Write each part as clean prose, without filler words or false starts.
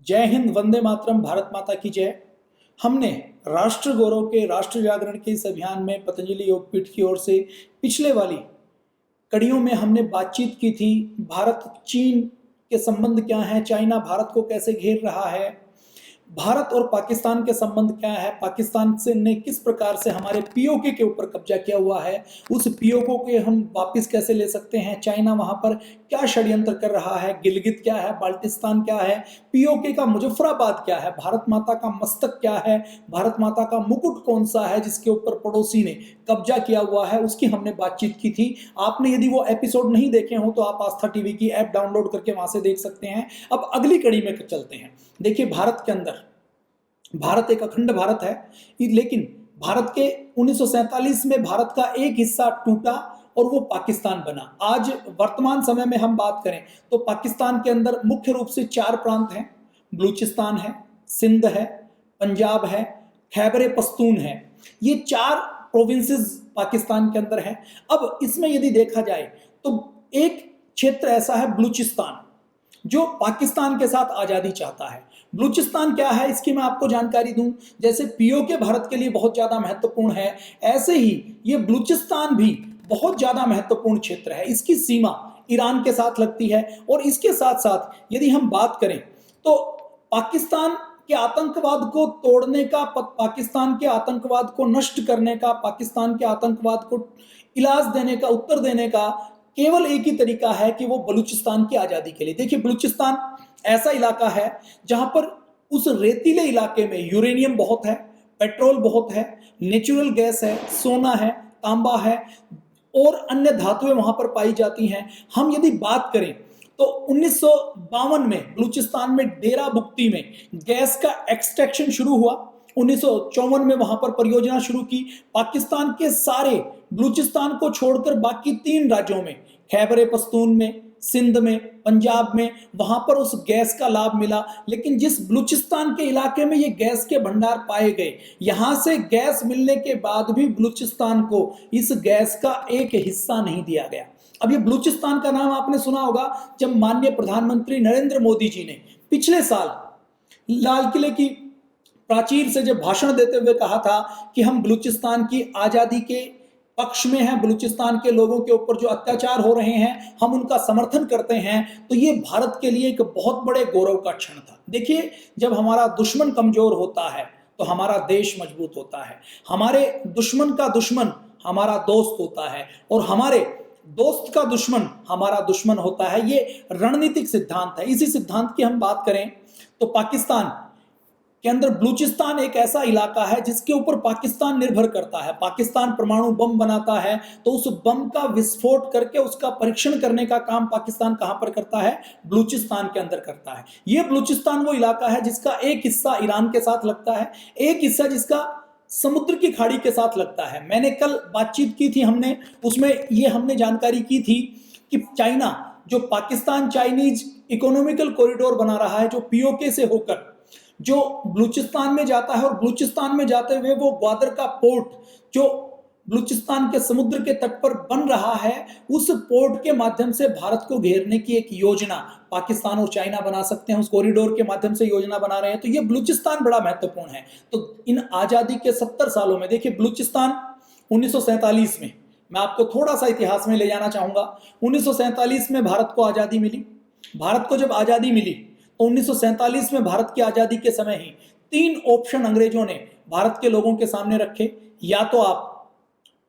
जय हिंद, वंदे मातरम, भारत माता की जय। हमने राष्ट्र गौरव के राष्ट्र जागरण के इस अभियान में पतंजलि योगपीठ की ओर से पिछले वाली कड़ियों में हमने बातचीत की थी। भारत चीन के संबंध क्या हैं, चाइना भारत को कैसे घेर रहा है, भारत और पाकिस्तान के संबंध क्या है, पाकिस्तान से ने किस प्रकार से हमारे पीओके के ऊपर कब्जा किया हुआ है, उस पीओके को हम वापस कैसे ले सकते हैं, चाइना वहां पर क्या षड्यंत्र कर रहा है, गिलगित क्या है, बाल्टिस्तान क्या है, पीओके का मुजफ्फराबाद क्या है, भारत माता का मस्तक क्या है, भारत माता का मुकुट कौन सा है जिसके ऊपर पड़ोसी ने कब्जा किया हुआ है, उसकी हमने बातचीत की थी। आपने यदि वो एपिसोड नहीं देखे हो तो आप आस्था टीवी की ऐप डाउनलोड करके वहां से देख सकते हैं। अब अगली कड़ी में चलते हैं। देखिए, भारत के अंदर, भारत एक अखंड भारत है, लेकिन भारत के 1947 में भारत का एक हिस्सा टूटा और वो पाकिस्तान बना। आज वर्तमान समय में हम बात करें तो पाकिस्तान के अंदर मुख्य रूप से 4 प्रांत हैं। बलूचिस्तान है, सिंध है, पंजाब है, खैबर पख्तून है। ये 4 प्रोविंसेस पाकिस्तान के अंदर है। अब इसमें यदि देखा जाए तो एक क्षेत्र ऐसा है बलूचिस्तान, जो पाकिस्तान के साथ आजादी चाहता है। बलूचिस्तान क्या है इसकी मैं आपको जानकारी दूं। जैसे पीओके भारत के लिए बहुत ज्यादा महत्वपूर्ण है, ऐसे ही ये बलूचिस्तान भी बहुत ज्यादा महत्वपूर्ण क्षेत्र है। इसकी सीमा ईरान के साथ लगती है। और इसके साथ साथ यदि हम बात करें तो पाकिस्तान के आतंकवाद को तोड़ने का, पाकिस्तान के आतंकवाद को नष्ट करने का, पाकिस्तान के आतंकवाद को इलाज देने का, उत्तर देने का केवल एक ही तरीका है कि वो बलूचिस्तान की आजादी के लिए। देखिए, बलूचिस्तान ऐसा इलाका है जहां पर उस रेतीले इलाके में यूरेनियम बहुत है, पेट्रोल बहुत है, नेचुरल गैस है, सोना है, तांबा है और अन्य धातुएं वहां पर पाई जाती हैं। हम यदि बात करें तो 1952 में बलूचिस्तान में डेरा बुक्ती में गैस का एक्सट्रैक्शन शुरू हुआ। 1954 में वहां पर परियोजना शुरू की। पाकिस्तान के सारे बलूचिस्तान को छोड़कर बाकी 3 राज्यों में, खैबर पख्तून में, सिंध में, पंजाब में, वहां पर उस गैस का लाभ मिला। लेकिन जिस बलूचिस्तान के इलाके में ये गैस के भंडार पाए गए, यहां से गैस मिलने के बाद भी बलूचिस्तान को इस गैस का एक हिस्सा नहीं दिया गया। अब ये बलूचिस्तान का नाम आपने सुना होगा जब माननीय प्रधानमंत्री नरेंद्र मोदी जी ने पिछले साल लाल किले की प्राचीर से जब भाषण देते हुए कहा था कि हम बलूचिस्तान की आजादी के पक्ष में हैं, बलूचिस्तान के लोगों के ऊपर जो अत्याचार हो रहे हैं हम उनका समर्थन करते हैं, तो ये भारत के लिए एक बहुत बड़े गौरव का क्षण था। देखिए, जब हमारा दुश्मन कमजोर होता है तो हमारा देश मजबूत होता है। हमारे दुश्मन का दुश्मन हमारा दोस्त होता है और हमारे दोस्त का दुश्मन हमारा दुश्मन होता है। ये रणनीतिक सिद्धांत है। इसी सिद्धांत की हम बात करें तो पाकिस्तान के अंदर बलूचिस्तान एक ऐसा इलाका है जिसके ऊपर पाकिस्तान निर्भर करता है। पाकिस्तान परमाणु बम बनाता है तो उस बम का विस्फोट करके उसका परीक्षण करने का काम पाकिस्तान कहां पर करता है? बलूचिस्तान के अंदर करता है। यह बलूचिस्तान वो इलाका है जिसका एक हिस्सा ईरान के साथ लगता है, एक हिस्सा जिसका समुद्र की खाड़ी के साथ लगता है। मैंने कल बातचीत की थी, हमने उसमें ये हमने जानकारी की थी कि चाइना जो पाकिस्तान चाइनीज इकोनॉमिकल कॉरिडोर बना रहा है, जो पीओके से होकर जो बलूचिस्तान में जाता है, और बलूचिस्तान में जाते हुए वो ग्वादर का पोर्ट जो बलूचिस्तान के समुद्र के तट पर बन रहा है, उस पोर्ट के माध्यम से भारत को घेरने की एक योजना पाकिस्तान और चाइना बना सकते हैं। उस कॉरिडोर के माध्यम से योजना बना रहे हैं। तो ये बलूचिस्तान बड़ा महत्वपूर्ण है। तो इन आजादी के 70 सालों में देखिए, बलूचिस्तान 1947 में, मैं आपको थोड़ा सा इतिहास में ले जाना चाहूंगा। 1947 में भारत को आजादी मिली। भारत को जब आजादी मिली तो 1947 में भारत की आजादी के समय ही 3 ऑप्शन अंग्रेजों ने भारत के लोगों के सामने रखे। या तो आप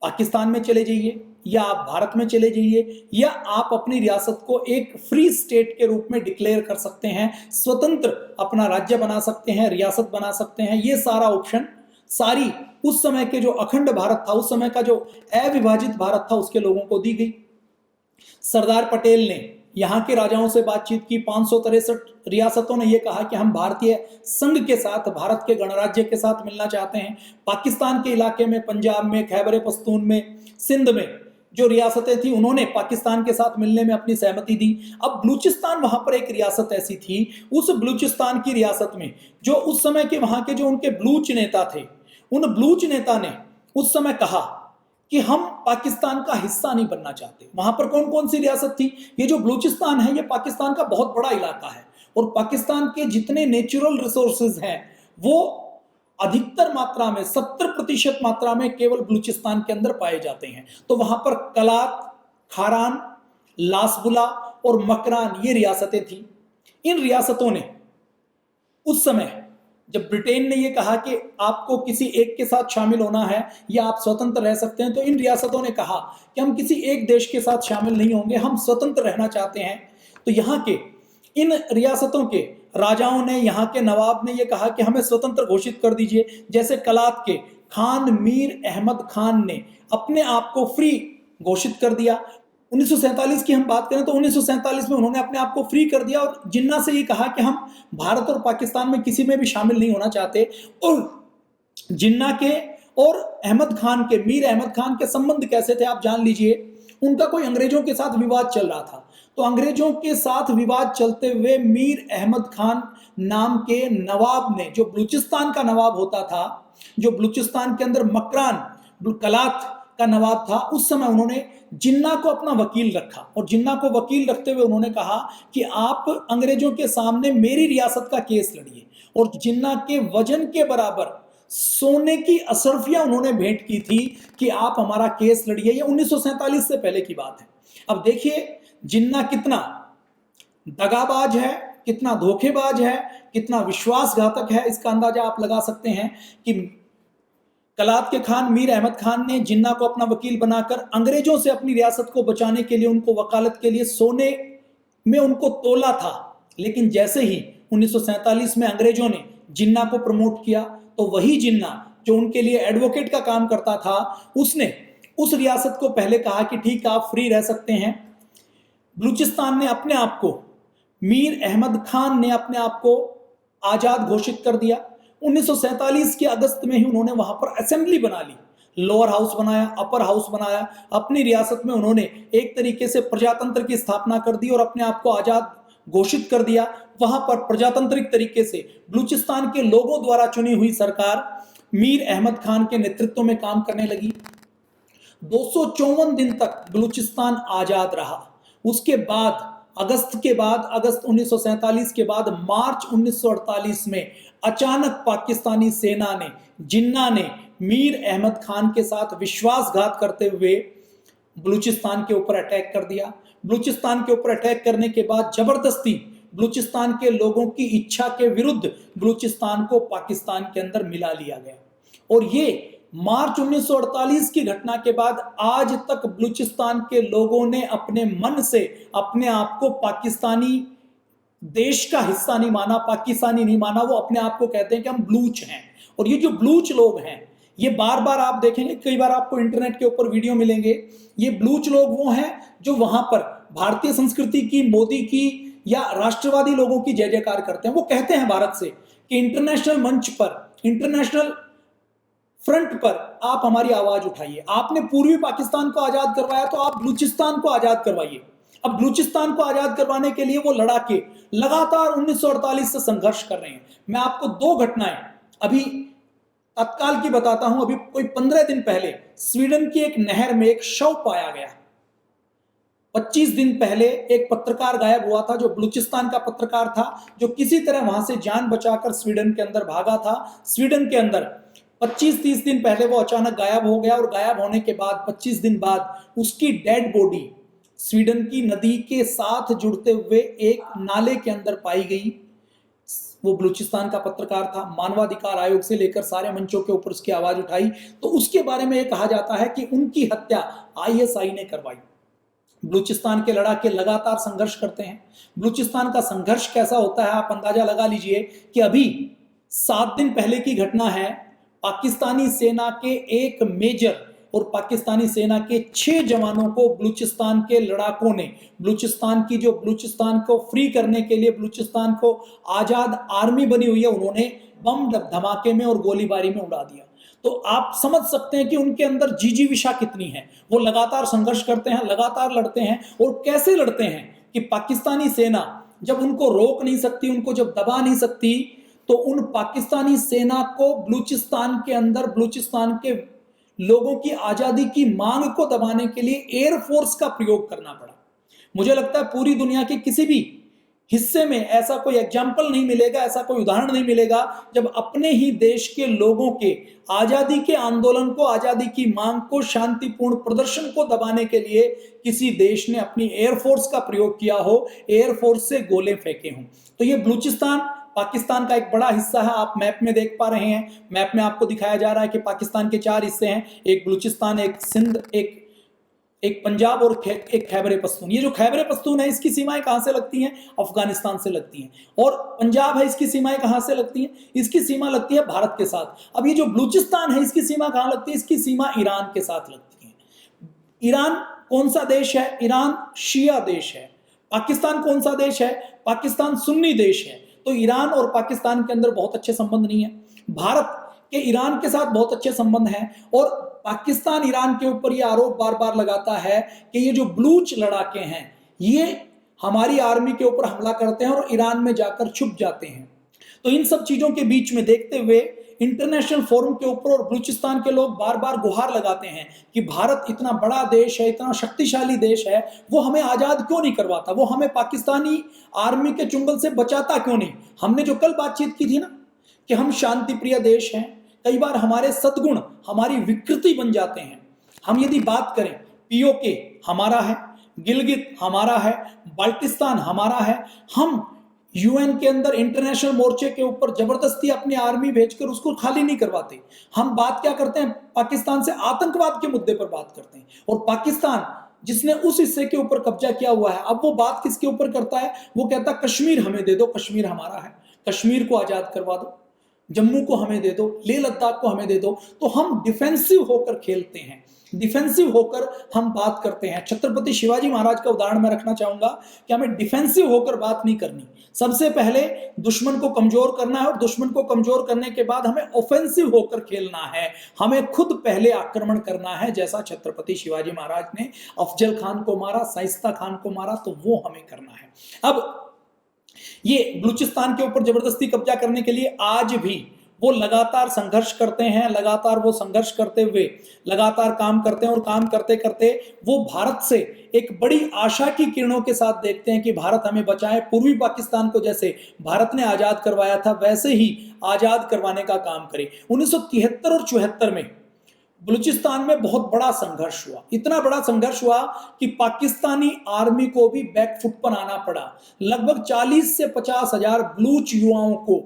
पाकिस्तान में चले जाइए, या आप भारत में चले जाइए, या आप अपनी रियासत को एक फ्री स्टेट के रूप में डिक्लेयर कर सकते हैं, स्वतंत्र अपना राज्य बना सकते हैं, रियासत बना सकते हैं। ये सारा ऑप्शन, सारी उस समय के जो अखंड भारत था, उस समय का जो अविभाजित भारत था, उसके लोगों को दी गई। सरदार पटेल ने यहाँ के राजाओं से बातचीत की। 563 रियासतों ने यह कहा कि हम भारतीय संघ के साथ, भारत के गणराज्य के साथ मिलना चाहते हैं। पाकिस्तान के इलाके में, पंजाब में, खैबर पख्तून में, सिंध में जो रियासतें थी, उन्होंने पाकिस्तान के साथ मिलने में अपनी सहमति दी। अब बलूचिस्तान वहां पर एक रियासत ऐसी थी, उस बलूचिस्तान की रियासत में जो उस समय के वहां के जो उनके बलूच नेता थे, उन बलूच नेता ने उस समय कहा कि हम पाकिस्तान का हिस्सा नहीं बनना चाहते। वहां पर कौन कौन सी रियासत थी? ये जो बलूचिस्तान है, ये पाकिस्तान का बहुत बड़ा इलाका है और पाकिस्तान के जितने नेचुरल रिसोर्सेज हैं वो अधिकतर मात्रा में 70% मात्रा में केवल बलूचिस्तान के अंदर पाए जाते हैं। तो वहां पर कलात, खारान, लासबुला और मकरान ये रियासतें थी। इन रियासतों ने उस समय जब ब्रिटेन ने यह कहा कि आपको किसी एक के साथ शामिल होना है या आप स्वतंत्र रह सकते हैं, तो इन रियासतों ने कहा कि हम किसी एक देश के साथ शामिल नहीं होंगे, हम स्वतंत्र रहना चाहते हैं। तो यहाँ के इन रियासतों के राजाओं ने, यहाँ के नवाब ने यह कहा कि हमें स्वतंत्र घोषित कर दीजिए। जैसे कलात के खान मीर अहमद खान ने अपने आप को फ्री घोषित कर दिया। 1947 की हम बात करें तो 1947 में उन्होंने अपने आप को फ्री कर दिया और जिन्ना से ये कहा कि हम भारत और पाकिस्तान में किसी में भी शामिल नहीं होना चाहते। और जिन्ना के और अहमद खान के, मीर अहमद खान के संबंध कैसे थे आप जान लीजिए। उनका कोई अंग्रेजों के साथ विवाद चल रहा था, तो अंग्रेजों के साथ विवाद चलते हुए मीर अहमद खान नाम के नवाब ने, जो बलूचिस्तान का नवाब होता था, जो बलूचिस्तान के अंदर मकरान कलात का नवाब था, उस समय उन्होंने जिन्ना को अपना वकील रखा और जिन्ना को वकील रखते हुए उन्होंने कहा कि आप अंग्रेजों के सामने मेरी रियासत का केस लड़िए। और जिन्ना के वजन के बराबर सोने की अशर्फियां उन्होंने भेंट की थी कि आप हमारा केस लड़िए। ये 1947 से पहले की बात है। अब देखिए जिन्ना कितना दगाबाज है, कितना धोखेबाज है, कितना विश्वासघातक है, इसका अंदाजा आप लगा सकते हैं कि कलात के खान मीर अहमद खान ने जिन्ना को अपना वकील बनाकर अंग्रेजों से अपनी रियासत को बचाने के लिए, उनको वकालत के लिए सोने में उनको तोला था। लेकिन जैसे ही 1947 में अंग्रेजों ने जिन्ना को प्रमोट किया, तो वही जिन्ना जो उनके लिए एडवोकेट का काम करता था, उसने उस रियासत को पहले कहा कि ठीक है आप फ्री रह सकते हैं। बलूचिस्तान ने अपने आप को, मीर अहमद खान ने अपने आप को आजाद घोषित कर दिया। 1947 के अगस्त में ही उन्होंने वहां पर असेंबली बना ली, लोअर हाउस बनाया, अपर हाउस बनाया। अपनी रियासत में उन्होंने एक तरीके से प्रजातंत्र की स्थापना कर दी और अपने आप को आजाद घोषित कर दिया। वहां पर प्रजातांत्रिक तरीके से बलूचिस्तान के लोगों द्वारा चुनी हुई सरकार मीर अहमद खान के नेतृत्व में काम करने लगी। 254 दिन तक बलूचिस्तान आजाद रहा। उसके बाद अगस्त 1947 के बाद मार्च 1948 में अचानक पाकिस्तानी सेना ने, जिन्ना ने मीर अहमद खान के साथ विश्वासघात करते हुए बलूचिस्तान के ऊपर अटैक कर दिया। बलूचिस्तान के ऊपर अटैक करने के बाद जबरदस्ती बलूचिस्तान के लोगों की इच्छा के विरुद्ध बलूचिस्तान को पाकिस्तान के अंदर मिला लिया गया। और ये मार्च 1948 की घटना के बाद आज तक बलूचिस्तान के लोगों ने अपने मन से अपने आप को पाकिस्तानी देश का हिस्सा नहीं माना, पाकिस्तानी नहीं माना। वो अपने आप को कहते हैं कि हम बलूच हैं। और ये जो बलूच लोग हैं, ये बार बार आप देखेंगे, कई बार आपको इंटरनेट के ऊपर वीडियो मिलेंगे, ये बलूच लोग वो हैं जो वहां पर भारतीय संस्कृति की, मोदी की या राष्ट्रवादी लोगों की जय जयकार करते हैं। वो कहते हैं भारत से कि इंटरनेशनल मंच पर, इंटरनेशनल फ्रंट पर आप हमारी आवाज उठाइए। आपने पूर्वी पाकिस्तान को आजाद करवाया, तो आप बलूचिस्तान को आजाद करवाइए। अब बलूचिस्तान को आजाद करवाने के लिए वो लड़ाके लगातार 1948 से संघर्ष कर रहे हैं। मैं आपको दो घटनाएं अभी तत्काल की बताता हूं। अभी कोई 15 दिन पहले स्वीडन की एक नहर में एक शव पाया गया। 25 दिन पहले एक पत्रकार गायब हुआ था, जो बलूचिस्तान का पत्रकार था, जो किसी तरह वहां से जान बचाकर स्वीडन के अंदर भागा था। स्वीडन के अंदर 25-30 दिन पहले वो अचानक गायब हो गया और गायब होने के बाद 25 दिन बाद उसकी डेड बॉडी स्वीडन की नदी के साथ जुड़ते हुए एक नाले के अंदर पाई गई। वो बलूचिस्तान का पत्रकार था। मानवाधिकार आयोग से लेकर सारे मंचों के ऊपर उसकी आवाज उठाई। तो उसके बारे में यह कहा जाता है कि उनकी हत्या आईएसआई ने करवाई। बलूचिस्तान के लड़ाके लगातार संघर्ष करते हैं। बलूचिस्तान का संघर्ष कैसा होता है आप अंदाजा लगा लीजिए कि अभी 7 दिन पहले की घटना है। पाकिस्तानी सेना के एक मेजर और पाकिस्तानी सेना के 6 जवानों को बलूचिस्तान के लड़ाकों ने, बलूचिस्तान को फ्री करने के लिए बलूचिस्तान को आजाद आर्मी बनी हुई है, उन्होंने बम धमाके में और गोलीबारी में उड़ा दिया। तो आप समझ सकते हैं कि उनके अंदर जिजीविषा कितनी है। वो लगातार संघर्ष करते हैं, लगातार लड़ते हैं। और कैसे लड़ते हैं कि पाकिस्तानी सेना जब उनको रोक नहीं सकती, उनको जब दबा नहीं सकती, तो उन पाकिस्तानी सेना को बलूचिस्तान के अंदर, बलूचिस्तान के लोगों की आजादी की मांग को दबाने के लिए एयरफोर्स का प्रयोग करना पड़ा। मुझे लगता है पूरी दुनिया के किसी भी हिस्से में ऐसा कोई एग्जाम्पल नहीं मिलेगा, ऐसा कोई उदाहरण नहीं मिलेगा जब अपने ही देश के लोगों के आजादी के आंदोलन को, आजादी की मांग को, शांतिपूर्ण प्रदर्शन को दबाने के लिए किसी देश ने अपनी एयरफोर्स का प्रयोग किया हो, एयरफोर्स से गोले फेंके हों। तो ये बलूचिस्तान पाकिस्तान का एक बड़ा हिस्सा है। आप मैप में देख पा रहे हैं, मैप में आपको दिखाया जा रहा है कि पाकिस्तान के 4 हिस्से हैं, एक बलूचिस्तान, एक सिंध, एक पंजाब और एक खैबर पख्तून। ये जो खैबर पख्तून है इसकी सीमाएं कहां से लगती हैं? अफगानिस्तान से लगती हैं। और पंजाब है, इसकी सीमाएं कहां से लगती हैं? इसकी सीमा लगती है भारत के साथ। अब ये जो बलूचिस्तान है इसकी सीमा कहां लगती है? इसकी सीमा ईरान के साथ लगती है। ईरान कौन सा देश है? ईरान शिया देश है। पाकिस्तान कौन सा देश है? पाकिस्तान सुन्नी देश है। तो ईरान और पाकिस्तान के अंदर बहुत अच्छे संबंध नहीं है। भारत के ईरान के साथ बहुत अच्छे संबंध हैं और पाकिस्तान ईरान के ऊपर ये आरोप बार बार लगाता है कि ये जो बलूच लड़ाके हैं ये हमारी आर्मी के ऊपर हमला करते हैं और ईरान में जाकर छुप जाते हैं। तो इन सब चीजों के बीच में देखते हुए इंटरनेशनल फोरम के ऊपर और बलूचिस्तान के लोग बार बार गुहार लगाते हैं कि भारत इतना बड़ा देश है, इतना शक्तिशाली देश है, वो हमें आजाद क्यों नहीं करवाता, वो हमें पाकिस्तानी आर्मी के चुंगल से बचाता क्यों नहीं। हमने जो कल बातचीत की थी ना कि हम शांति प्रिय देश हैं, कई बार हमारे सद्गुण हमारी विकृति बन जाते हैं। हम यदि बात करें, पीओके हमारा है, गिलगित हमारा है, बाल्टिस्तान हमारा है, हम यूएन के अंदर इंटरनेशनल मोर्चे के ऊपर जबरदस्ती अपनी आर्मी भेजकर उसको खाली नहीं करवाते। हम बात क्या करते हैं? पाकिस्तान से आतंकवाद के मुद्दे पर बात करते हैं। और पाकिस्तान जिसने उस हिस्से के ऊपर कब्जा किया हुआ है, अब वो बात किसके ऊपर करता है? वो कहता है कश्मीर हमें दे दो, कश्मीर हमारा है, कश्मीर को आजाद करवा दो, जम्मू को हमें दे दो, लेह लद्दाख को हमें दे दो। तो हम डिफेंसिव होकर खेलते हैं, डिफेंसिव होकर हम बात करते हैं। छत्रपति शिवाजी महाराज का उदाहरण मैं रखना चाहूंगा कि हमें डिफेंसिव होकर बात नहीं करनी। सबसे पहले दुश्मन को कमजोर करना है और दुश्मन को कमजोर करने के बाद हमें ऑफेंसिव होकर खेलना है। हमें खुद पहले आक्रमण करना है, जैसा छत्रपति शिवाजी महाराज ने अफजल खान को मारा, शाइस्ता खान को मारा, तो वो हमें करना है। अब ये बलूचिस्तान के ऊपर जबरदस्ती कब्जा करने के लिए आज भी वो लगातार संघर्ष करते हैं, लगातार वो संघर्ष करते हुए लगातार काम करते हैं और काम करते करते वो भारत से एक बड़ी आशा की किरणों के साथ देखते हैं कि भारत हमें बचाए। पूर्वी पाकिस्तान को जैसे भारत ने आजाद करवाया था वैसे ही आजाद करवाने का काम करे। 1973 और 74 में बलूचिस्तान में बहुत बड़ा संघर्ष हुआ, इतना बड़ा संघर्ष हुआ कि पाकिस्तानी आर्मी को भी बैकफुट पर आना पड़ा। लगभग 40 से 50 हजार बलूच युवाओं को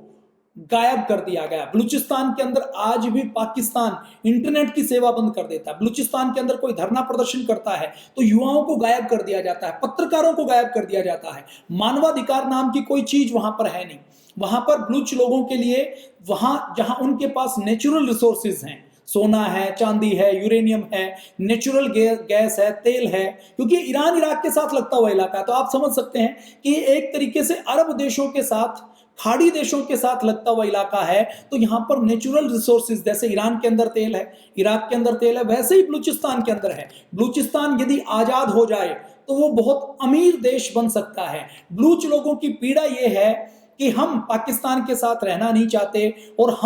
गायब कर दिया गया। बलूचिस्तान के अंदर आज भी पाकिस्तान इंटरनेट की सेवा बंद कर देता है। बलूचिस्तान के अंदर कोई धरना प्रदर्शन करता है तो युवाओं को गायब कर दिया जाता है, पत्रकारों को गायब कर दिया जाता है। मानवाधिकार नाम की कोई चीज वहां पर है नहीं। वहां पर बलूच लोगों के लिए, वहां जहां उनके पास नेचुरल रिसोर्सेज हैं, सोना है, चांदी है, यूरेनियम है, नेचुरल गैस है, तेल है, क्योंकि ईरान इराक के साथ लगता हुआ इलाका है, तो आप समझ सकते हैं कि एक तरीके से अरब देशों के साथ, खाड़ी देशों के साथ लगता हुआ इलाका है। तो यहां पर नेचुरल रिसोर्सेज, जैसे ईरान के अंदर तेल है, इराक के अंदर तेल है, वैसे ही बलूचिस्तान के अंदर है। बलूचिस्तान यदि आजाद हो जाए तो वो बहुत अमीर देश बन सकता है। बलूच लोगों की पीड़ा यह है कि हम पाकिस्तान के साथ रहना नहीं चाहते और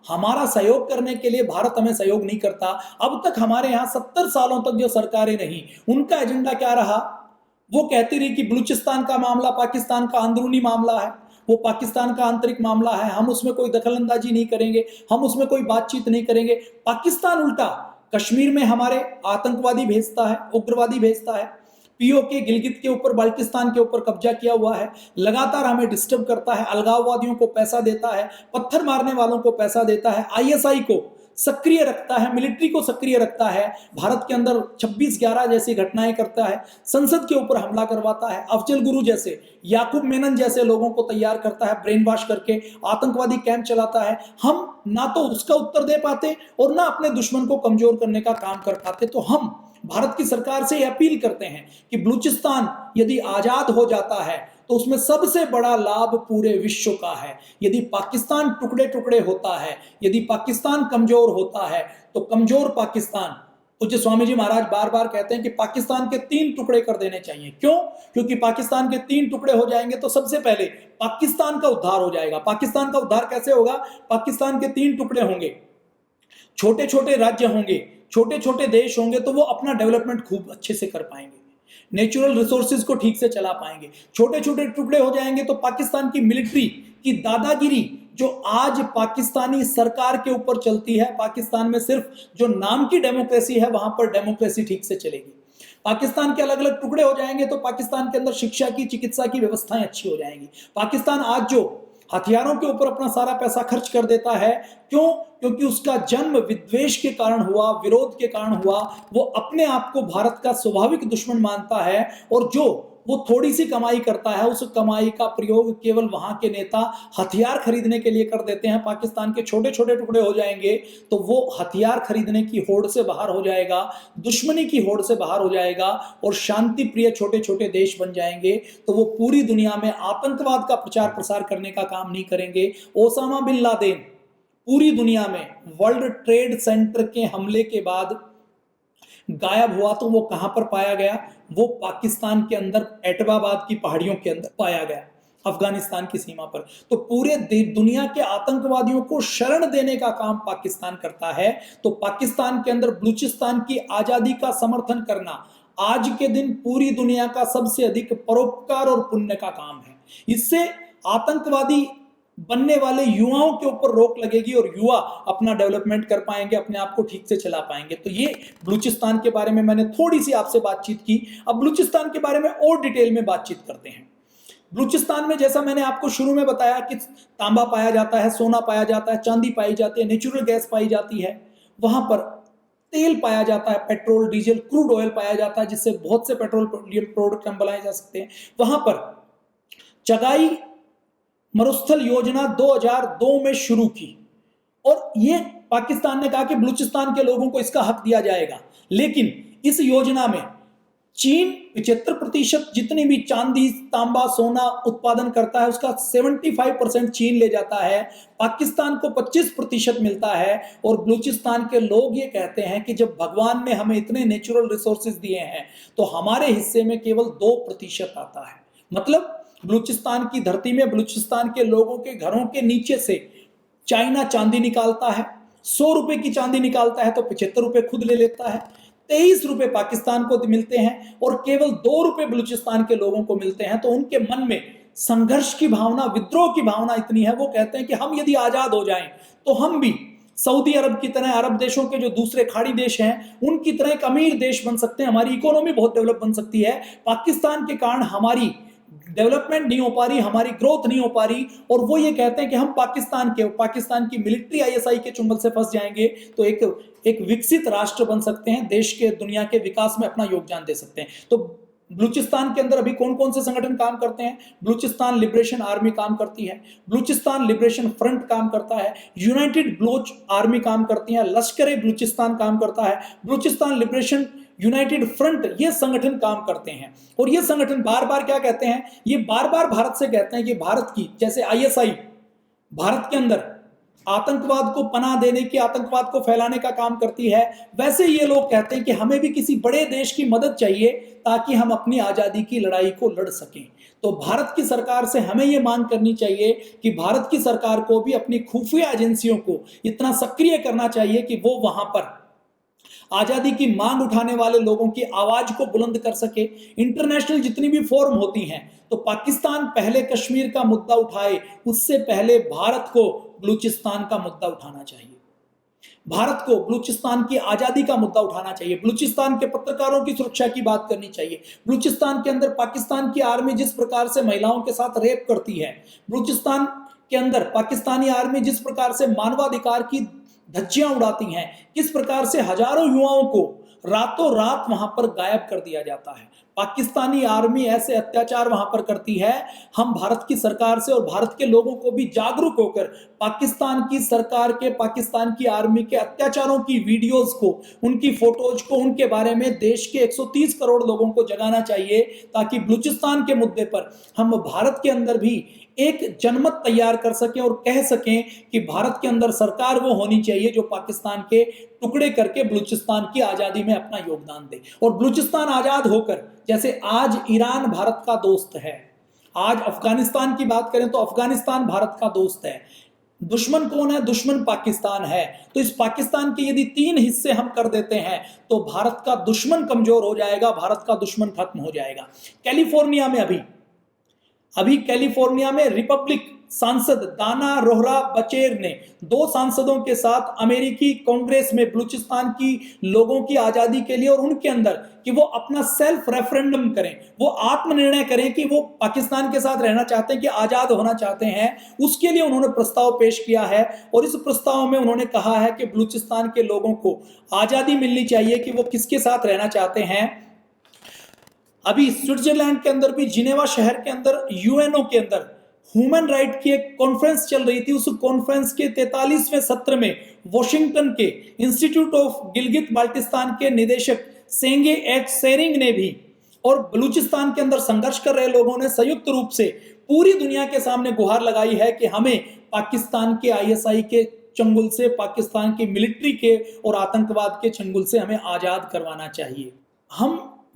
हमारा सहयोग करने के लिए भारत हमें सहयोग नहीं करता। अब तक हमारे यहाँ 70 सालों तक जो सरकारें रही, उनका एजेंडा क्या रहा? वो कहती रही कि बलूचिस्तान का मामला पाकिस्तान का अंदरूनी मामला है, वो पाकिस्तान का आंतरिक मामला है, हम उसमें कोई दखलंदाजी नहीं करेंगे, हम उसमें कोई बातचीत नहीं करेंगे। पाकिस्तान उल्टा कश्मीर में हमारे आतंकवादी भेजता है, उग्रवादी भेजता है, पीओके गिलगित के ऊपर, बाल्टिस्तान के ऊपर कब्जा किया हुआ है, लगातार हमें डिस्टर्ब करता है, अलगाववादियों को पैसा देता है, पत्थर मारने वालों को पैसा देता है, आईएसआई को सक्रिय रखता है, मिलिट्री को सक्रिय रखता है, भारत के अंदर 26/11 जैसी घटनाएं करता है, संसद के ऊपर हमला करवाता है, अफजल गुरु जैसे, याकूब मेनन जैसे लोगों को तैयार करता है, ब्रेन वॉश करके आतंकवादी कैंप चलाता है। हम ना तो उसका उत्तर दे पाते और ना अपने दुश्मन को कमजोर करने का काम कर पाते। तो हम भारत की सरकार से अपील करते हैं कि बलूचिस्तान यदि आजाद हो जाता है तो उसमें सबसे बड़ा लाभ पूरे विश्व का है। यदि पाकिस्तान टुकड़े टुकड़े होता है, यदि पाकिस्तान कमजोर होता है, तो कमजोर पाकिस्तान, पूज्य स्वामी जी महाराज बार बार कहते हैं कि पाकिस्तान के 3 टुकड़े कर देने चाहिए। क्यों? क्योंकि पाकिस्तान के 3 टुकड़े हो जाएंगे तो सबसे पहले पाकिस्तान का उद्धार हो जाएगा। पाकिस्तान का उद्धार कैसे होगा? पाकिस्तान के 3 टुकड़े होंगे, छोटे छोटे राज्य होंगे, छोटे छोटे देश होंगे, तो वो अपना डेवलपमेंट खूब अच्छे से कर पाएंगे। नेचुरल रिसोर्सेज को ठीक से चला पाएंगे। छोटे छोटे टुकड़े हो जाएंगे तो पाकिस्तान की मिलिट्री की दादागिरी जो आज पाकिस्तानी सरकार के ऊपर चलती है, पाकिस्तान में सिर्फ जो नाम की डेमोक्रेसी है वहां पर डेमोक्रेसी ठीक से चलेगी। पाकिस्तान के अलग अलग टुकड़े हो जाएंगे तो पाकिस्तान के अंदर शिक्षा की, चिकित्सा की व्यवस्थाएं अच्छी हो जाएंगी। पाकिस्तान आज जो हथियारों के ऊपर अपना सारा पैसा खर्च कर देता है, क्यों? क्योंकि उसका जन्म विद्वेष के कारण हुआ, विरोध के कारण हुआ। वो अपने आप को भारत का स्वाभाविक दुश्मन मानता है और जो वो थोड़ी सी कमाई करता है उस कमाई का प्रयोग केवल वहां के नेता हथियार खरीदने के लिए कर देते हैं। पाकिस्तान के छोटे छोटे टुकड़े हो जाएंगे तो वो हथियार खरीदने की होड़ से बाहर हो जाएगा, दुश्मनी की होड़ से बाहर हो जाएगा और शांति प्रिय छोटे छोटे देश बन जाएंगे। तो वो पूरी दुनिया में आतंकवाद का प्रचार प्रसार करने का काम नहीं करेंगे। ओसामा बिन लादेन पूरी दुनिया में वर्ल्ड ट्रेड सेंटर के हमले के बाद गायब हुआ तो वो कहां पर पाया गया? वो पाकिस्तान के अंदर एटबाबाद की पहाड़ियों के अंदर पाया गया, अफगानिस्तान की सीमा पर। तो पूरे दुनिया के आतंकवादियों को शरण देने का काम पाकिस्तान करता है। तो पाकिस्तान के अंदर बलूचिस्तान की आजादी का समर्थन करना आज के दिन पूरी दुनिया का सबसे अधिक परोपकार और पुण्य का काम है। इससे आतंकवादी बनने वाले युवाओं के ऊपर रोक लगेगी और युवा अपना डेवलपमेंट कर पाएंगे, अपने आप को ठीक से चला पाएंगे। तो ये बलूचिस्तान के बारे में मैंने थोड़ी सी आपसे बातचीत की। अब बलूचिस्तान के बारे में और डिटेल में बातचीत करते हैं। बलूचिस्तान में जैसा मैंने आपको शुरू में बताया कि तांबा पाया जाता है, सोना पाया जाता है, चांदी पाई जाती है, नेचुरल गैस पाई जाती है, वहां पर तेल पाया जाता है, पेट्रोल, डीजल, क्रूड ऑयल पाया जाता है जिससे बहुत से पेट्रोलियम प्रोडक्ट हम बनाए जा सकते हैं। वहां पर चगाई मरुस्थल योजना 2002 में शुरू की और ये पाकिस्तान ने कहा कि बलूचिस्तान के लोगों को इसका हक दिया जाएगा। लेकिन इस योजना में चीन 75% जितनी भी चांदी, तांबा, सोना उत्पादन करता है उसका 75% चीन ले जाता है, पाकिस्तान को 25% मिलता है। और बलूचिस्तान के लोग ये कहते हैं कि जब भगवान ने हमें इतने नेचुरल रिसोर्सेज दिए हैं तो हमारे हिस्से में केवल 2% आता है। मतलब बलूचिस्तान की धरती में बलूचिस्तान के लोगों के घरों के नीचे से चाइना चांदी निकालता है, 100 रुपए की चांदी निकालता है तो 75 रुपए खुद ले लेता है, 23 रुपए पाकिस्तान को मिलते हैं और केवल 2 रुपए बलूचिस्तान के लोगों को मिलते हैं। तो उनके मन में संघर्ष की भावना, विद्रोह की भावना इतनी है, वो कहते हैं कि हम यदि आजाद हो जाएं तो हम भी सऊदी अरब की तरह, अरब देशों के जो दूसरे खाड़ी देश हैं उनकी तरह एक अमीर देश बन सकते हैं, हमारी इकोनॉमी बहुत डेवलप बन सकती है। पाकिस्तान के कारण हमारी डेवलपमेंट नहीं हो पा रही, हमारी ग्रोथ नहीं हो पा रही। और वो ये कहते हैं कि हम पाकिस्तान की मिलिट्री आईएसआई के चुंगल से फंस जाएंगे तो एक विकसित राष्ट्र बन सकते हैं, देश के, दुनिया के विकास में अपना योगदान दे सकते हैं। तो बलूचिस्तान के अंदर अभी कौन कौन से संगठन काम करते हैं? बलूचिस्तान लिबरेशन आर्मी काम करती है, बलूचिस्तान लिबरेशन फ्रंट काम करता है, यूनाइटेड बलूच आर्मी काम करती है, लश्कर ए बलूचिस्तान काम करता है, बलूचिस्तान लिबरेशन यूनाइटेड फ्रंट, ये संगठन काम करते हैं। और ये संगठन बार बार क्या कहते हैं? ये बार बार भारत से कहते हैं कि भारत की, जैसे आईएसआई भारत के अंदर आतंकवाद को पनाह देने की, आतंकवाद को फैलाने का काम करती है, वैसे ये लोग कहते हैं कि हमें भी किसी बड़े देश की मदद चाहिए ताकि हम अपनी आजादी की लड़ाई को लड़ सकें। तो भारत की सरकार से हमें यह मांग करनी चाहिए कि भारत की सरकार को भी अपनी खुफिया एजेंसियों को इतना सक्रिय करना चाहिए कि वो वहां पर आजादी की मांग उठाने वाले लोगों की आवाज को बुलंद कर सके। इंटरनेशनल जितनी भी फोरम होती हैं तो पाकिस्तान पहले कश्मीर का मुद्दा उठाए, उससे पहले भारत को बलूचिस्तान का मुद्दा उठाना चाहिए, भारत को बलूचिस्तान की आजादी का मुद्दा उठाना चाहिए, बलूचिस्तान के पत्रकारों की सुरक्षा की बात करनी चाहिए। बलूचिस्तान के अंदर पाकिस्तान की आर्मी जिस प्रकार से महिलाओं के साथ रेप करती है, बलूचिस्तान के अंदर पाकिस्तानी आर्मी जिस प्रकार से मानवाधिकार की धज्जियां उड़ाती हैं, किस प्रकार से हजारों युवाओं को रातों रात वहां पर गायब कर दिया जाता है, पाकिस्तानी आर्मी ऐसे अत्याचार वहां पर करती है। हम भारत की सरकार से और भारत के लोगों को भी जागरूक होकर पाकिस्तान की सरकार के, पाकिस्तान की आर्मी के अत्याचारों की वीडियोस को, उनकी फोटोज को, उनके बारे में देश के 130 करोड़ लोगों को जगाना चाहिए ताकि बलूचिस्तान के मुद्दे पर हम भारत के अंदर भी एक जनमत तैयार कर सकें और कह सकें कि भारत के अंदर सरकार वो होनी चाहिए जो पाकिस्तान के टुकड़े करके बलूचिस्तान की आजादी में अपना योगदान दे। और बलूचिस्तान आजाद होकर, जैसे आज ईरान भारत का दोस्त है, आज अफगानिस्तान की बात करें तो अफगानिस्तान भारत का दोस्त है, दुश्मन कौन है? दुश्मन पाकिस्तान है। तो इस पाकिस्तान के यदि 3 हिस्से हम कर देते हैं तो भारत का दुश्मन कमजोर हो जाएगा, भारत का दुश्मन खत्म हो जाएगा। कैलिफोर्निया में अभी कैलिफोर्निया में रिपब्लिक सांसद दाना रोहरा बचेर ने 2 सांसदों के साथ अमेरिकी कांग्रेस में बलूचिस्तान की लोगों की आजादी के लिए और उनके अंदर कि वो अपना सेल्फ रेफरेंडम करें, वो आत्मनिर्णय करें कि वो पाकिस्तान के साथ रहना चाहते हैं कि आजाद होना चाहते हैं, उसके लिए उन्होंने प्रस्ताव पेश किया है। और इस प्रस्ताव में उन्होंने कहा है कि बलूचिस्तान के लोगों को आजादी मिलनी चाहिए कि वो किसके साथ रहना चाहते हैं। अभी स्विट्जरलैंड के अंदर भी जिनेवा शहर के अंदर यूएनओ के अंदर ह्यूमन राइट की एक कॉन्फ्रेंस चल रही थी। उस कॉन्फ्रेंस के 43वें सत्र में वॉशिंगटन के इंस्टीट्यूट ऑफ गिलगित बाल्टिस्तान के निदेशक सेंगे एच सेरिंग ने भी और बलूचिस्तान के अंदर संघर्ष कर रहे लोगों ने संयुक्त रूप से पूरी दुनिया के सामने गुहार लगाई है कि हमें पाकिस्तान के आईएसआई के चंगुल से, पाकिस्तान की मिलिट्री के और आतंकवाद के चंगुल से हमें आजाद करवाना चाहिए।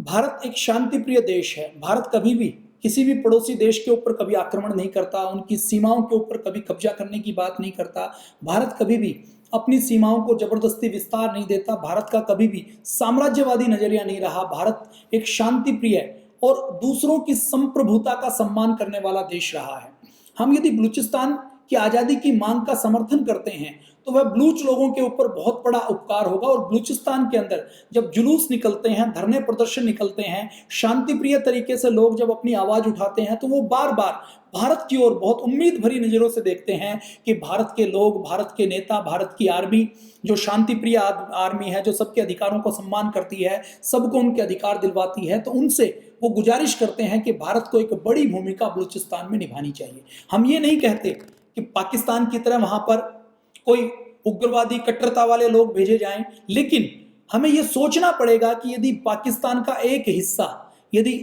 भारत एक शांतिप्रिय देश है। भारत कभी भी किसी भी पड़ोसी देश के ऊपर कभी आक्रमण नहीं करता, उनकी सीमाओं के ऊपर कभी कब्जा करने की बात नहीं करता। भारत कभी भी अपनी सीमाओं को जबरदस्ती विस्तार नहीं देता। भारत का कभी भी साम्राज्यवादी नजरिया नहीं रहा। भारत एक शांतिप्रिय और दूसरों की संप्रभुता का सम्मान करने वाला देश रहा है। हम यदि बलूचिस्तान की आजादी की मांग का समर्थन करते हैं तो वह बलूच लोगों के ऊपर बहुत बड़ा उपकार होगा। और बलूचिस्तान के अंदर जब जुलूस निकलते हैं, धरने प्रदर्शन निकलते हैं, शांतिप्रिय तरीके से लोग जब अपनी आवाज उठाते हैं तो वो बार बार भारत की ओर बहुत उम्मीद भरी नजरों से देखते हैं कि भारत के लोग, भारत के नेता, भारत की आर्मी जो शांतिप्रिय आर्मी है, जो सबके अधिकारों को सम्मान करती है, सबको उनके अधिकार दिलवाती है, तो उनसे वो गुजारिश करते हैं कि भारत को एक बड़ी भूमिका बलूचिस्तान में निभानी चाहिए। हम ये नहीं कहते कि पाकिस्तान की तरह वहां पर कोई उग्रवादी कट्टरता वाले लोग भेजे जाएं, लेकिन हमें यह सोचना पड़ेगा कि यदि पाकिस्तान का एक हिस्सा यदि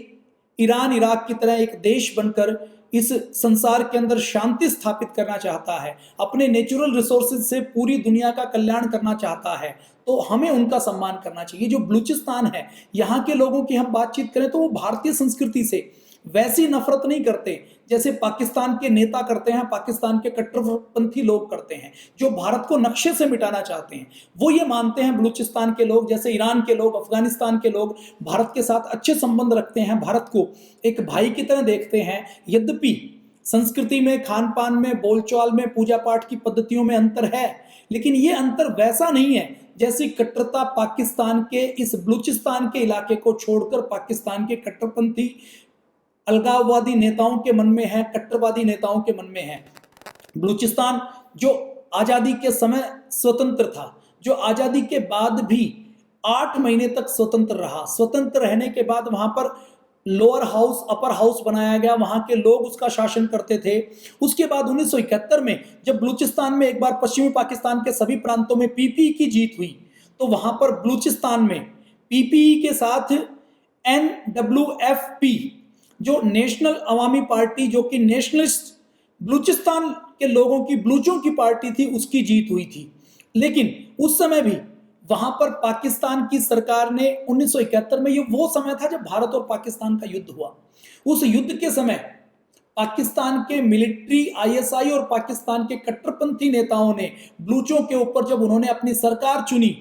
ईरान इराक की तरह एक देश बनकर इस संसार के अंदर शांति स्थापित करना चाहता है, अपने नेचुरल रिसोर्सेज से पूरी दुनिया का कल्याण करना चाहता है, तो हमें उनका सम्मान करना चाहिए। जो बलूचिस्तान है, यहाँ के लोगों की हम बातचीत करें तो वो भारतीय संस्कृति से वैसी नफरत नहीं करते जैसे पाकिस्तान के नेता करते हैं, पाकिस्तान के कट्टरपंथी लोग करते हैं, जो भारत को नक्शे से मिटाना चाहते हैं। वो ये मानते हैं बलूचिस्तान के लोग, जैसे ईरान के लोग, अफगानिस्तान के लोग भारत के साथ अच्छे संबंध रखते हैं, भारत को एक भाई की तरह देखते हैं। यद्यपि संस्कृति में, खान पान में, बोलचाल में, पूजा पाठ की पद्धतियों में अंतर है, लेकिन ये अंतर वैसा नहीं है जैसी कट्टरता पाकिस्तान के इस बलूचिस्तान के इलाके को छोड़कर पाकिस्तान के कट्टरपंथी अलगाववादी नेताओं के मन में है, कट्टरवादी नेताओं के मन में है। बलूचिस्तान जो आजादी के समय स्वतंत्र था, जो आजादी के बाद भी 8 महीने तक स्वतंत्र रहा, स्वतंत्र रहने के बाद वहां पर लोअर हाउस, अपर हाउस बनाया गया, वहां के लोग उसका शासन करते थे। उसके बाद 1971 में जब बलूचिस्तान में एक बार पश्चिमी पाकिस्तान के सभी प्रांतों में पीपीई की जीत हुई, तो वहां पर बलूचिस्तान में पीपीई के साथ एनडब्ल्यूएफपी जो नेशनल अवामी पार्टी, जो कि नेशनलिस्ट बलूचिस्तान के लोगों की, बलूचों की पार्टी थी, उसकी जीत हुई थी। लेकिन उस समय भी वहां पर पाकिस्तान की सरकार ने 1971 में, ये वो समय था जब भारत और पाकिस्तान का युद्ध हुआ, उस युद्ध के समय पाकिस्तान के मिलिट्री, आईएसआई और पाकिस्तान के कट्टरपंथी नेताओं ने बलूचों के ऊपर जब उन्होंने अपनी सरकार चुनी,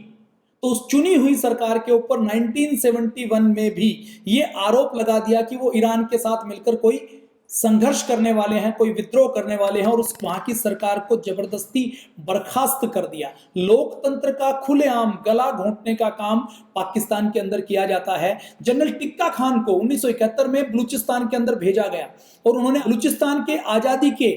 तो उस चुनी हुई सरकार के ऊपर 1971 में भी ये आरोप लगा दिया कि वो ईरान के साथ मिलकर कोई संघर्ष करने वाले हैं, कोई विद्रोह करने वाले हैं, और उस वहां की सरकार को जबरदस्ती बर्खास्त कर दिया। लोकतंत्र का खुलेआम गला घोंटने का काम पाकिस्तान के अंदर किया जाता है। जनरल टिक्का खान को 1971 में बलूचिस्तान के अंदर भेजा गया और उन्होंने बलूचिस्तान के आजादी के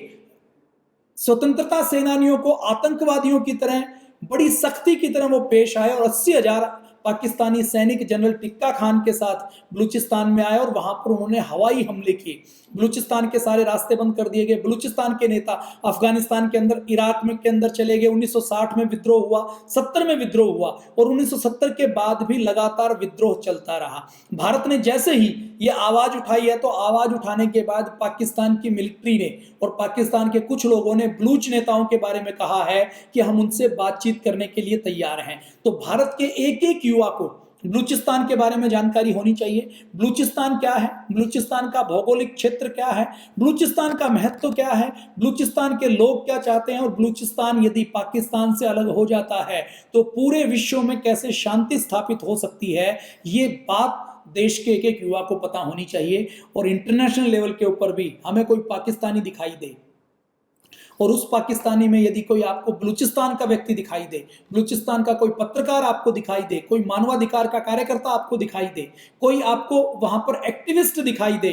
स्वतंत्रता सेनानियों को आतंकवादियों की तरह, बड़ी सख्ती की तरह वो पेश आए और 80,000 पाकिस्तानी सैनिक जनरल टिक्का खान के साथ बलूचिस्तान में आए और वहां पर उन्होंने हवाई हमले किए। बलूचिस्तान के सारे रास्ते बंद कर दिए गए। बलूचिस्तान के नेता अफगानिस्तान के अंदर, इराक में के अंदर चले गए। 1960 में विद्रोह हुआ, 70 में विद्रोह हुआ और 1970 के बाद भी लगातार विद्रोह चलता रहा। भारत ने जैसे ही ये आवाज उठाई है, तो आवाज उठाने के बाद पाकिस्तान की मिलिट्री ने और पाकिस्तान के कुछ लोगों ने बलूच नेताओं के बारे में कहा है कि हम उनसे बातचीत करने के लिए तैयार हैं। तो भारत के एक एक युवा को बलूचिस्तान के बारे में जानकारी होनी चाहिए। बलूचिस्तान क्या है, बलूचिस्तान का भौगोलिक क्षेत्र क्या है, बलूचिस्तान का महत्व क्या है, बलूचिस्तान के लोग क्या चाहते हैं, और बलूचिस्तान यदि पाकिस्तान से अलग हो जाता है तो पूरे विश्व में कैसे शांति स्थापित हो सकती है, ये बात देश के एक एक युवा को पता होनी चाहिए। और इंटरनेशनल लेवल के ऊपर भी हमें कोई पाकिस्तानी दिखाई दे और उस पाकिस्तानी में यदि कोई आपको बलूचिस्तान का व्यक्ति दिखाई दे, बलूचिस्तान का कोई पत्रकार आपको दिखाई दे, कोई मानवाधिकार का कार्यकर्ता आपको दिखाई दे, कोई आपको वहां पर एक्टिविस्ट दिखाई दे,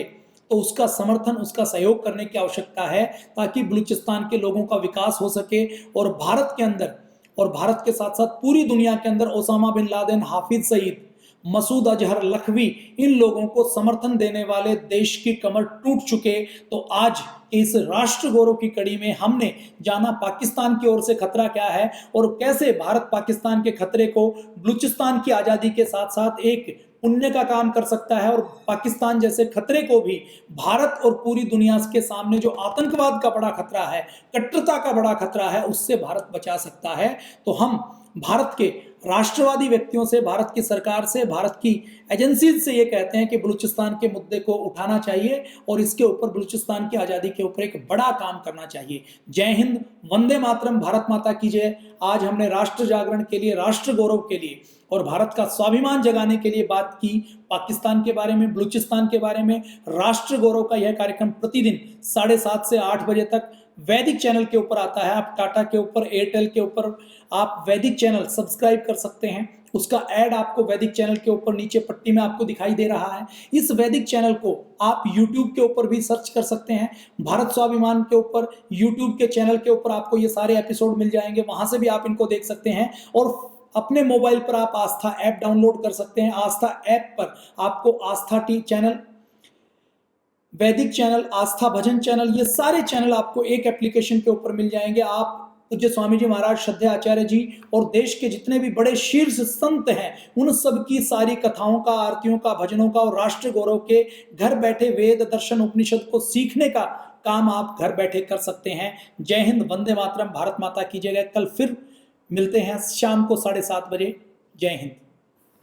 तो उसका समर्थन, उसका सहयोग करने की आवश्यकता है, ताकि बलूचिस्तान के लोगों का विकास हो सके और भारत के अंदर और भारत के साथ साथ पूरी दुनिया के अंदर Osama bin Laden, Hafiz Saeed, Masood Azhar, Lakhvi, इन लोगों को समर्थन देने वाले देश की कमर टूट चुके। तो आज इस राष्ट्र गौरव की कड़ी में हमने जाना पाकिस्तान की ओर से खतरा क्या है और कैसे भारत पाकिस्तान के खतरे को बलूचिस्तान की आज़ादी के साथ साथ एक पुण्य का काम कर सकता है, और पाकिस्तान जैसे खतरे को भी भारत और पूरी दुनिया के सामने जो आतंकवाद का बड़ा खतरा है, कट्टरता का बड़ा खतरा है, उससे भारत बचा सकता है। तो हम भारत के राष्ट्रवादी व्यक्तियों से, भारत की सरकार से, भारत की एजेंसीज से ये कहते हैं कि बलूचिस्तान के मुद्दे को उठाना चाहिए और इसके ऊपर, बलूचिस्तान की आज़ादी के ऊपर एक बड़ा काम करना चाहिए। जय हिंद, वंदे मातरम, भारत माता की जय। आज हमने राष्ट्र जागरण के लिए, राष्ट्र गौरव के लिए और भारत का स्वाभिमान जगाने के लिए बात की पाकिस्तान के बारे में, बलूचिस्तान के बारे में। राष्ट्र गौरव का यह कार्यक्रम प्रतिदिन 7:30 से 8 बजे तक वैदिक चैनल के ऊपर आता है। आप टाटा के ऊपर, एयरटेल के ऊपर आप वैदिक चैनल सब्सक्राइब कर सकते हैं। उसका ऐड आपको वैदिक चैनल के ऊपर नीचे पट्टी में आपको दिखाई दे रहा है। इस वैदिक चैनल को आप YouTube के ऊपर भी सर्च कर सकते हैं। भारत स्वाभिमान के ऊपर YouTube के चैनल के ऊपर आपको ये सारे एपिसोड मिल जाएंगे, वहां से भी आप इनको देख सकते हैं। और अपने मोबाइल पर आप आस्था ऐप डाउनलोड कर सकते हैं। आस्था ऐप पर आपको आस्था टी चैनल, वैदिक चैनल, आस्था भजन चैनल, ये सारे चैनल आपको एक एप्लीकेशन के ऊपर मिल जाएंगे। आप पूज्य स्वामी जी महाराज, श्रद्धेय आचार्य जी और देश के जितने भी बड़े शीर्ष संत हैं, उन सब की सारी कथाओं का, आरतियों का, भजनों का और राष्ट्र गौरव के घर बैठे वेद, दर्शन, उपनिषद को सीखने का काम आप घर बैठे कर सकते हैं। जय हिंद, वंदे मातरम, भारत माता की जय। कल फिर मिलते हैं शाम को 7:30 बजे। जय हिंद।